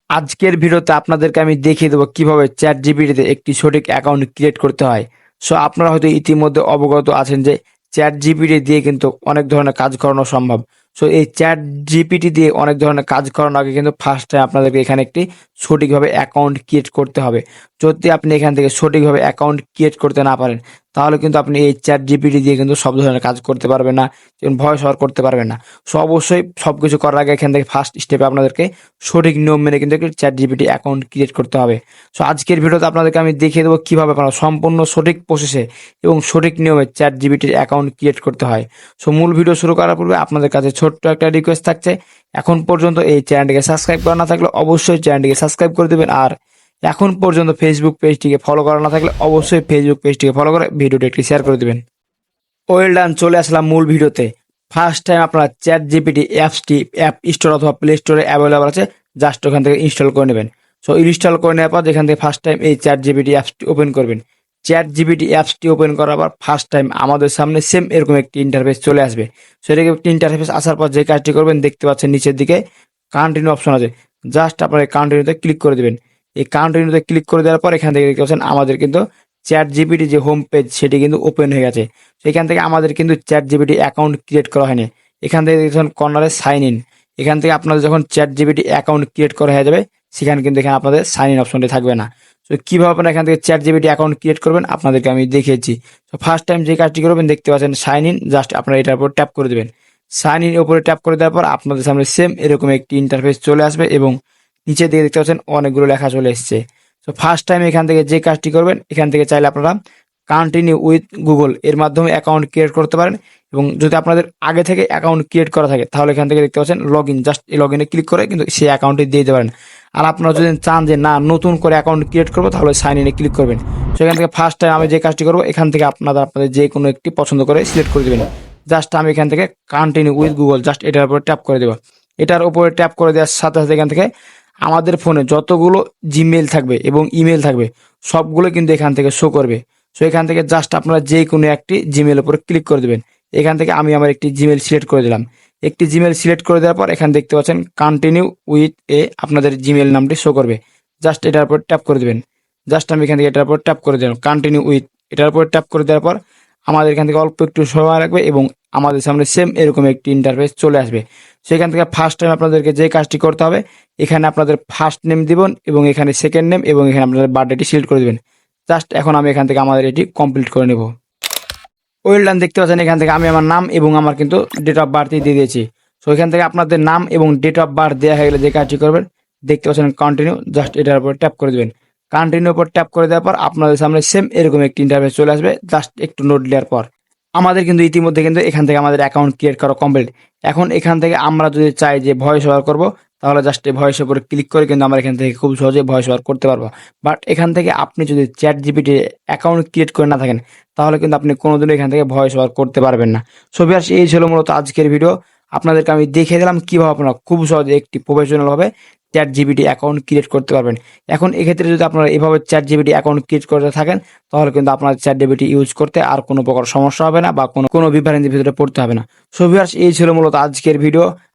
আজকের ভিডিওতে আপনাদেরকে আমি দেখিয়ে দেবো কিভাবে চ্যাট জিপিটিতে একটি সঠিক অ্যাকাউন্ট ক্রিয়েট করতে হয়। সো আপনারা হয়তো ইতিমধ্যে অবগত আছেন যে চ্যাট জিপিটি দিয়ে কিন্তু অনেক ধরনের কাজ করানো সম্ভব। সো এই চ্যাট জিপিটি দিয়ে অনেক ধরনের কাজ করানোর আগে কিন্তু ফার্স্ট টাইম আপনাদেরকে এখানে একটি সঠিকভাবে অ্যাকাউন্ট ক্রিয়েট করতে হবে। যদি আপনি এখান থেকে সঠিকভাবে অ্যাকাউন্ট ক্রিয়েট করতে না পারেন, তাহলে কিন্তু আপনি এই চ্যাট জিপিটি দিয়ে কিন্তু সব ধরনের কাজ করতে পারবেন না, যেমন ভয়েস ওভার করতে পারবেন না। সো অবশ্যই সবকিছু করার আগে এখান থেকে ফার্স্ট স্টেপে আপনাদেরকে সঠিক নিয়ম মেনে কিন্তু একটি চ্যাট জিপিটি অ্যাকাউন্ট ক্রিয়েট করতে হবে। সো আজকের ভিডিওতে আপনাদেরকে আমি দেখিয়ে দেবো কিভাবে আপনারা সম্পূর্ণ সঠিক প্রসেসে এবং সঠিক নিয়মে চ্যাট জিপিটির অ্যাকাউন্ট ক্রিয়েট করতে হয়। সো মূল ভিডিও শুরু করার পূর্বে আপনাদের কাছে ছোট্ট একটা রিকোয়েস্ট থাকছে, এখন পর্যন্ত এই চ্যানেলটিকে সাবস্ক্রাইব করা না থাকলে অবশ্যই চ্যানেলটিকে সাবস্ক্রাইব করে দেবেন, আর এখন পর্যন্ত ফেসবুক পেজটিকে ফলো করা না থাকলে অবশ্যই ফেসবুক পেজটিকে ফলো করে ভিডিওটি একটি শেয়ার করে দেবেন। ওয়েল ডান, চলে আসলাম মূল ভিডিওতে। ফার্স্ট টাইম আপনারা চ্যাট জিপিটি অ্যাপ স্টোর অথবা প্লে স্টোরে অ্যাভেলেবল আছে, জাস্ট ওখান থেকে ইনস্টল করে নেবেন। সো ইনস্টল করে নেওয়ার পর যেখান থেকে ফার্স্ট টাইম এই চ্যাট জিপিটি অ্যাপসটি ওপেন করবেন। চ্যাট জিপিটি অ্যাপসটি ওপেন করার পর ফার্স্ট টাইম আমাদের সামনে সেম এরকম একটি ইন্টারফেস চলে আসবে। সো এটাকে একটি ইন্টারফেস আসার পর যে কাজটি করবেন, দেখতে পাচ্ছেন নিচের দিকে কন্টিনিউ অপশন আছে, জাস্ট আপনার এই কন্টিনিউতে ক্লিক করে দেবেন। এই কন্টিনিউতে ক্লিক করে দেওয়ার পর এখান থেকে দেখতে পাচ্ছেন আমাদের কিন্তু চ্যাট জিপিটি যে হোম পেজ সেটি কিন্তু ওপেন হয়ে গেছে। সেখান থেকে আমাদের কিন্তু চ্যাট জিপিটি অ্যাকাউন্ট ক্রিয়েট করা হয়নি। এখান থেকে দেখছেন কর্নারে সাইন ইন, এখান থেকে আপনাদের যখন চ্যাট জিপিটি অ্যাকাউন্ট ক্রিয়েট করা হয়ে যাবে, সেখানে কিন্তু এখানে আপনাদের সাইন ইন অপশনটি থাকবে না। তো কীভাবে আপনারা এখান থেকে চ্যাট জিপিটি অ্যাকাউন্ট ক্রিয়েট করবেন আপনাদেরকে আমি দেখিয়েছি। তো ফার্স্ট টাইম যে কাজটি করবেন, দেখতে পাচ্ছেন সাইন ইন, জাস্ট আপনারা এটার উপর ট্যাপ করে দেবেন। সাইন ইন উপরে ট্যাপ করে দেওয়ার পর আপনাদের সামনে সেম এরকম একটি ইন্টারফেস চলে আসবে এবং নিচে দিকে দেখতে পাচ্ছেন অনেকগুলো লেখা চলে এসছে। তো ফার্স্ট টাইম এখান থেকে যে কাজটি করবেন, এখান থেকে চাইলে আপনারা কন্টিনিউ উইথ গুগল এর মাধ্যমে অ্যাকাউন্ট ক্রিয়েট করতে পারেন, এবং যদি আপনাদের আগে থেকে অ্যাকাউন্ট ক্রিয়েট করা থাকে তাহলে এখান থেকে দেখতে পাচ্ছেন লগ ইন, জাস্ট এই লগ ইনে ক্লিক করে কিন্তু সেই অ্যাকাউন্টটি দিয়ে দিতে পারেন। আর আপনারা যদি চান যে না নতুন করে অ্যাকাউন্ট ক্রিয়েট করবো, তাহলে সাইন ইনে ক্লিক করবেন। সেখান থেকে ফার্স্ট টাইম আমি যে কাজটি করবো, এখান থেকে আপনাদের যে কোনো একটি পছন্দ করে সিলেক্ট করে দেবেন। জাস্ট আমি এখান থেকে কন্টিনিউ উইথ গুগল, জাস্ট এটার উপরে ট্যাপ করে দেবো। এটার উপরে ট্যাপ করে দেওয়ার সাথে সাথে এখান থেকে আমাদের ফোনে যতগুলো জিমেল থাকবে এবং ইমেল থাকবে সবগুলো কিন্তু এখান থেকে শো করবে। সো এখান থেকে জাস্ট আপনারা যে কোনো একটি জিমেল উপরে ক্লিক করে দেবেন। এখান থেকে আমি আমার একটি জিমেল সিলেক্ট করে দিলাম। একটি জিমেল সিলেক্ট করে দেওয়ার পর এখানে দেখতে পাচ্ছেন কন্টিনিউ উইথ আপনাদের জিমেল নামটি শো করবে, জাস্ট এটার উপর ট্যাপ করে দেবেন। জাস্ট আমি এখান থেকে এটার উপর ট্যাপ করে দিলাম কন্টিনিউ উইথ, এটার উপর ট্যাপ করে দেওয়ার পর আমাদের এখান থেকে অল্প একটু সময় লাগবে এবং আমাদের সামনে সেম এরকম একটি ইন্টারফেস চলে আসবে। সেখান থেকে ফার্স্ট টাইম আপনাদেরকে যে কাজটি করতে হবে, এখানে আপনাদের ফার্স্ট নেম দিবেন এবং এখানে সেকেন্ড নেম এবং এখানে আপনাদের বার্থডেটি সিলেক্ট করে দেবেন। জাস্ট এখন আমি এখান থেকে আমাদের এটি কমপ্লিট করে নেব। ওয়েল ডান, দেখতে পাচ্ছেন এখান থেকে আমি আমার নাম এবং আমার কিন্তু ডেট অফ বার্থই দিয়ে দিয়েছি। সো এখান থেকে আপনাদের নাম এবং ডেট অফ বার্থ দেওয়া হয়ে গেলে যে কাজটি করবেন, দেখতে পাচ্ছেন কন্টিনিউ, জাস্ট এটার উপর ট্যাপ করে দেবেন। কন্টিনিউ উপর ট্যাপ করে দেওয়ার পর আপনাদের সামনে সেম এরকম একটি ইন্টারফেস চলে আসবে। জাস্ট একটু নোট দেওয়ার পর আমাদের কিন্তু ইতিমধ্যে কিন্তু এখান থেকে আমাদের অ্যাকাউন্ট ক্রিয়েট করা কমপ্লিট। এখন এখান থেকে আমরা যদি চাই যে ভয়েস ওভার করবো, তাহলে জাস্ট এই ভয়েস ওভারে ক্লিক করে কিন্তু আমরা এখান থেকে খুব সহজে ভয়েস ওভার করতে পারবো। বাট এখান থেকে আপনি যদি চ্যাট জিপিটি অ্যাকাউন্ট ক্রিয়েট করে না থাকেন, তাহলে কিন্তু আপনি কোনোদিনও এখান থেকে ভয়েস ওভার করতে পারবেন না। সো ভিউয়ার্স, এই ছিল মূলত আজকের ভিডিও। আপনাদেরকে আমি দেখিয়ে দিলাম কীভাবে আপনারা খুব সহজে একটি প্রফেশনালভাবে চ্যাট জিপিটি অ্যাকাউন্ট ক্রিয়েট করতে পারবেন। এখন এক্ষেত্রে যদি আপনারা এভাবে চ্যাট জিপিটি অ্যাকাউন্ট ক্রিয়েট করতে থাকেন, তাহলে কিন্তু আপনার চ্যাট জিপিটি ইউজ করতে আর কোনো প্রকার সমস্যা হবে না বা কোনো বিভ্রান্তির ভিতরে পড়তে হবে না। সো ভিউয়ার্স, এই ছিল মূলত আজকের ভিডিও।